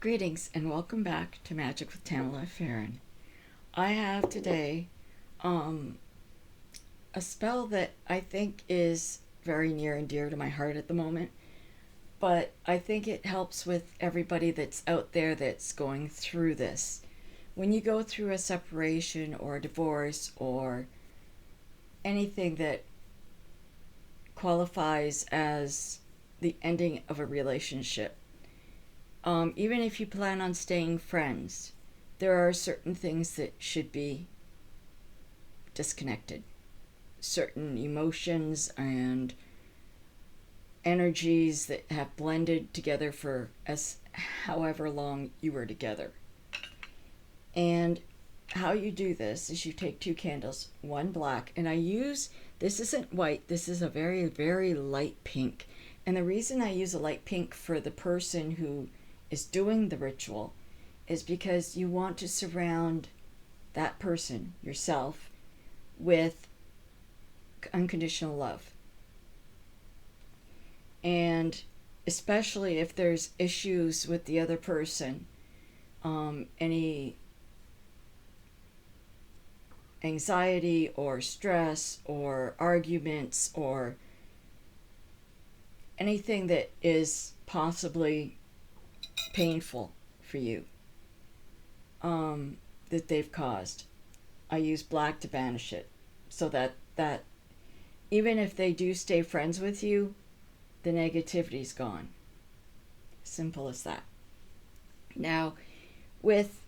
Greetings and welcome back to Magic with Tamala Farron. I have today a spell that I think is very near and dear to my heart at the moment, but I think it helps with everybody that's out there that's going through this. When you go through a separation or a divorce or anything that qualifies as the ending of a relationship, even if you plan on staying friends, there are certain things that should be disconnected. Certain emotions and energies that have blended together for as however long you were together. And how you do this is you take two candles, one black, and this isn't white, this is a very, very light pink. And the reason I use a light pink for the person who is doing the ritual is because you want to surround that person, yourself, with unconditional love. And especially if there's issues with the other person, any anxiety or stress or arguments or anything that is possibly painful for you, that they've caused. I use black to banish it so that even if they do stay friends with you, the negativity's gone. Simple as that. Now,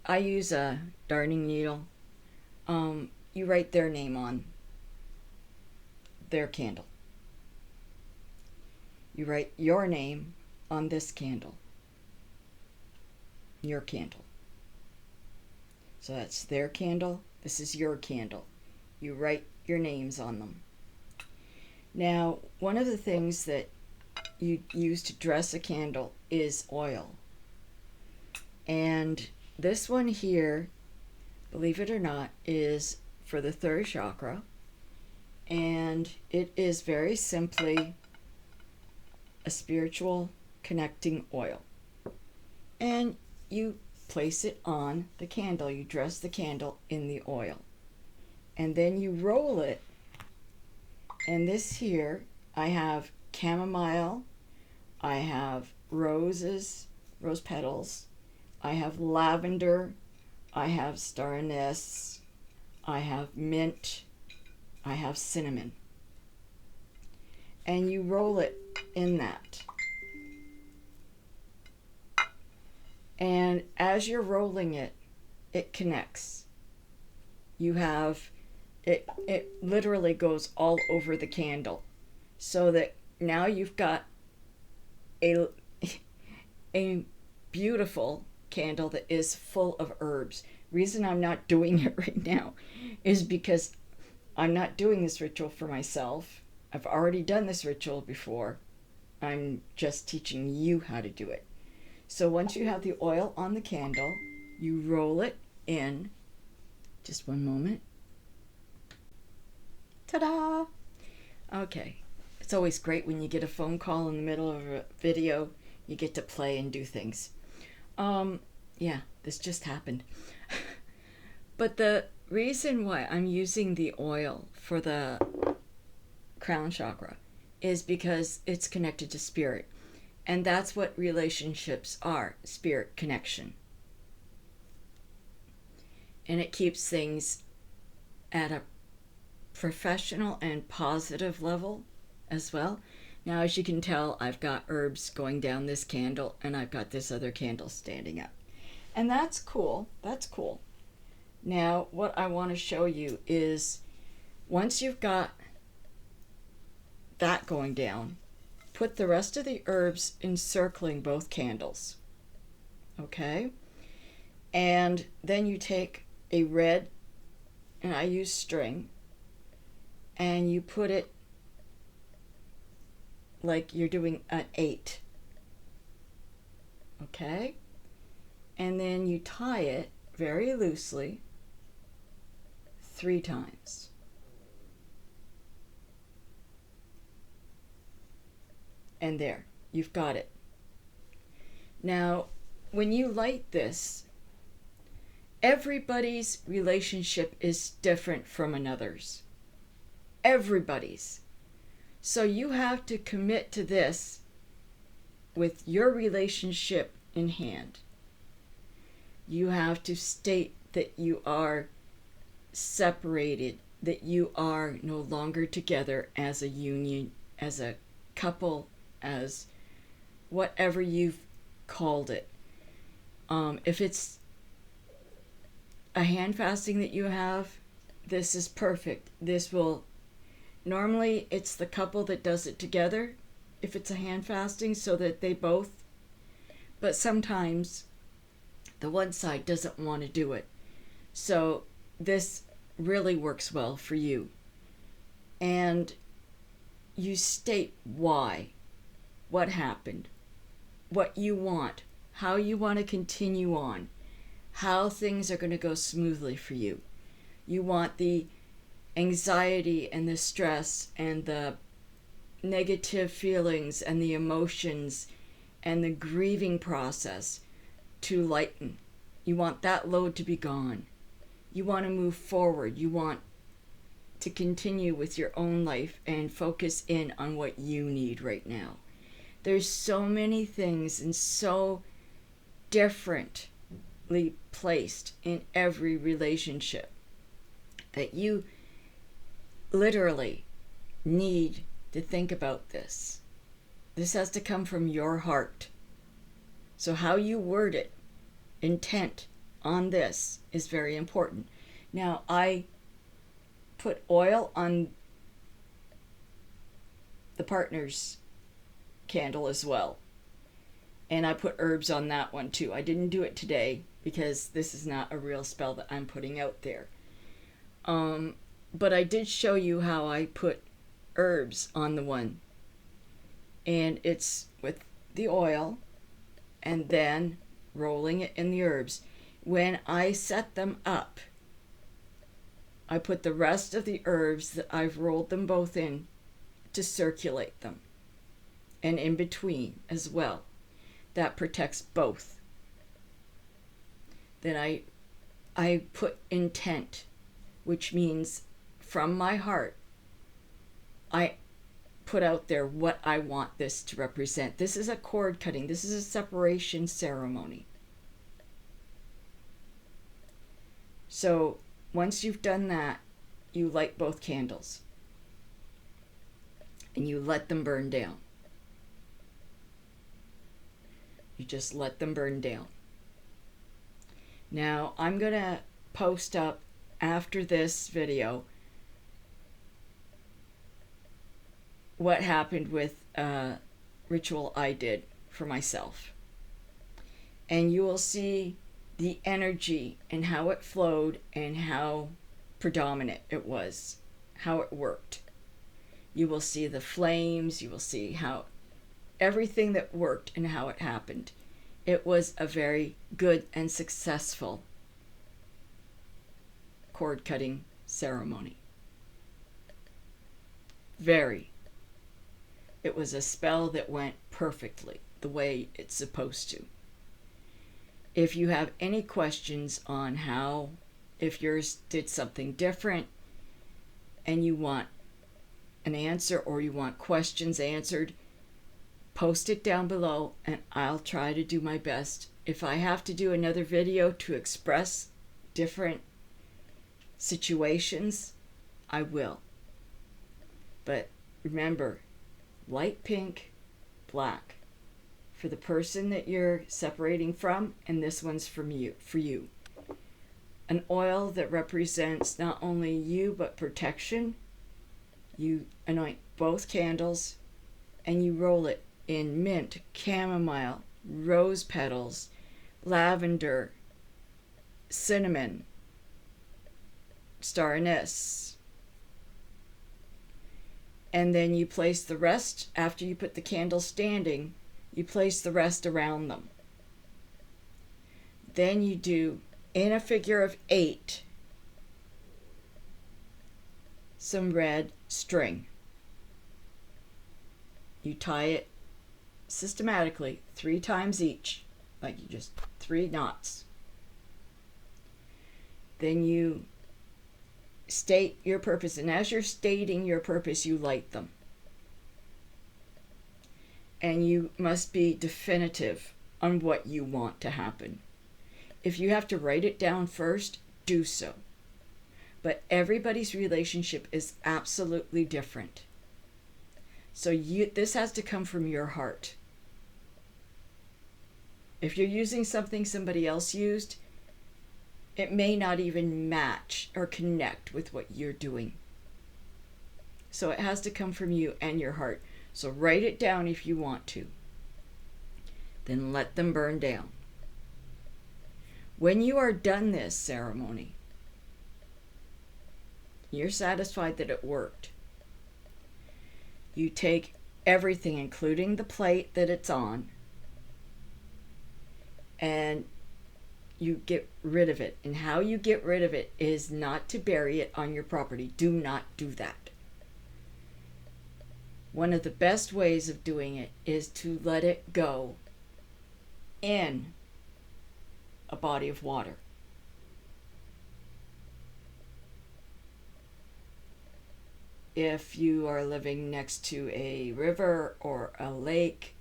I use a darning needle. You write their name on their candle. You write your name on this candle. Your candle. So that's their candle. This is your candle. You write your names on them. Now, one of the things that you use to dress a candle is oil. And this one here, believe it or not, is for the third chakra. And it is very simply a spiritual connecting oil. And you place it on the candle. You dress the candle in the oil. And then you roll it. And this here, I have chamomile, I have roses, rose petals, I have lavender, I have star anise, I have mint, I have cinnamon. And you roll it in that. And as you're rolling it, it connects. You have it literally goes all over the candle, so that now you've got a beautiful candle that is full of herbs. Reason I'm not doing it right now is because I'm not doing this ritual for myself. I've already done this ritual before. I'm just teaching you how to do it. So once you have the oil on the candle, you roll it in. Just one moment. Ta-da! Okay. It's always great when you get a phone call in the middle of a video. You get to play and do things. Yeah, this just happened. But the reason why I'm using the oil for the crown chakra is because it's connected to spirit. And that's what relationships are, spirit connection. And it keeps things at a professional and positive level as well. Now, as you can tell, I've got herbs going down this candle, and I've got this other candle standing up. And that's cool. That's cool. Now, what I want to show you is once you've got that going down, put the rest of the herbs encircling both candles. Okay? And then you take a red, and I use string, and you put it like you're doing an 8. Okay? And then you tie it very loosely 3 times. And there, you've got it. Now, when you light this, everybody's relationship is different from another's. Everybody's. So you have to commit to this with your relationship in hand. You have to state that you are separated, that you are no longer together as a union, as a couple, as whatever you've called it. If it's a hand fasting that you have, this is perfect. This will, normally it's the couple that does it together if it's a hand fasting, so that they both, but sometimes the one side doesn't want to do it. So this really works well for you. And you state why, what happened, what you want, how you want to continue on, how things are going to go smoothly for you. You want the anxiety and the stress and the negative feelings and the emotions and the grieving process to lighten. You want that load to be gone. You want to move forward. You want to continue with your own life and focus in on what you need right now. There's so many things and so differently placed in every relationship that you literally need to think about this. This has to come from your heart. So how you word it, intent on this, is very important. Now, I put oil on the partner's candle as well. And I put herbs on that one too. I didn't do it today because this is not a real spell that I'm putting out there. But I did show you how I put herbs on the one. And it's with the oil and then rolling it in the herbs. When I set them up, I put the rest of the herbs that I've rolled them both in to circulate them. And in between as well. That protects both. Then I put intent, which means from my heart, I put out there what I want this to represent. This is a cord cutting. This is a separation ceremony. So once you've done that, you light both candles. And you let them burn down. You just let them burn down. Now, I'm going to post up after this video what happened with a ritual I did for myself. And you will see the energy and how it flowed and how predominant it was, how it worked. You will see the flames, you will see how everything that worked and how it happened. It was a very good and successful cord cutting ceremony. Very. It was a spell that went perfectly the way it's supposed to. If you have any questions on how, if yours did something different and you want an answer or you want questions answered, post it down below and I'll try to do my best. If I have to do another video to express different situations, I will. But remember, light pink, black for the person that you're separating from, and this one's for you. An oil that represents not only you but protection. You anoint both candles and you roll it in mint, chamomile, rose petals, lavender, cinnamon, star anise. And then you place the rest, after you put the candles standing, you place the rest around them. Then you do, in a figure of 8, some red string. You tie it systematically 3 times each like you just 3 knots. Then you state your purpose, and as you're stating your purpose, you light them. And you must be definitive on what you want to happen. If you have to write it down first, do so. But everybody's relationship is absolutely different. So this has to come from your heart. If you're using something somebody else used, it may not even match or connect with what you're doing. So it has to come from you and your heart. So write it down if you want to. Then let them burn down. When you are done this ceremony, you're satisfied that it worked. You take everything, including the plate that it's on, and you get rid of it. And how you get rid of it is not to bury it on your property. Do not do that. One of the best ways of doing it is to let it go in a body of water. If you are living next to a river or a lake,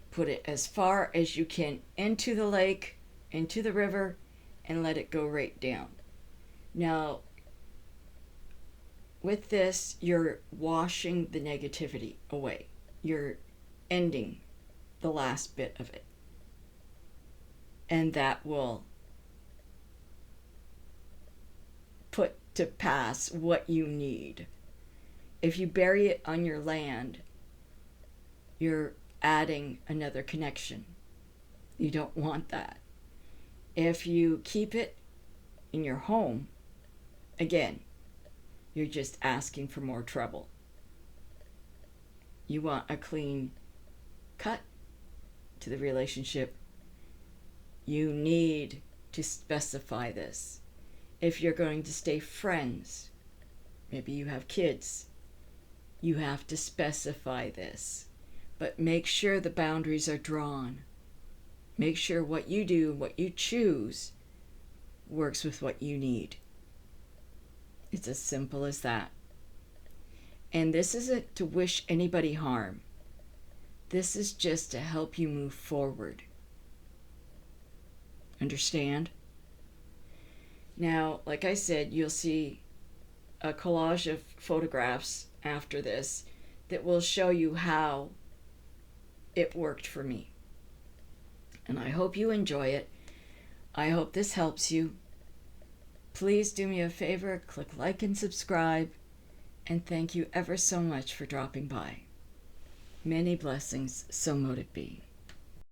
put it as far as you can into the lake, into the river, and let it go right down. Now, with this, you're washing the negativity away. You're ending the last bit of it. And that will put to pass what you need. If you bury it on your land, you're adding another connection. You don't want that. If you keep it in your home, again, you're just asking for more trouble. You want a clean cut to the relationship. You need to specify this. If you're going to stay friends, maybe you have kids, you have to specify this. But make sure the boundaries are drawn. Make sure what you do, what you choose, works with what you need. It's as simple as that. And this isn't to wish anybody harm. This is just to help you move forward. Understand? Now, like I said, you'll see a collage of photographs after this that will show you how it worked for me. And I hope you enjoy it. I hope this helps you. Please do me a favor, click like and subscribe, and thank you ever so much for dropping by. Many blessings, so mote it be.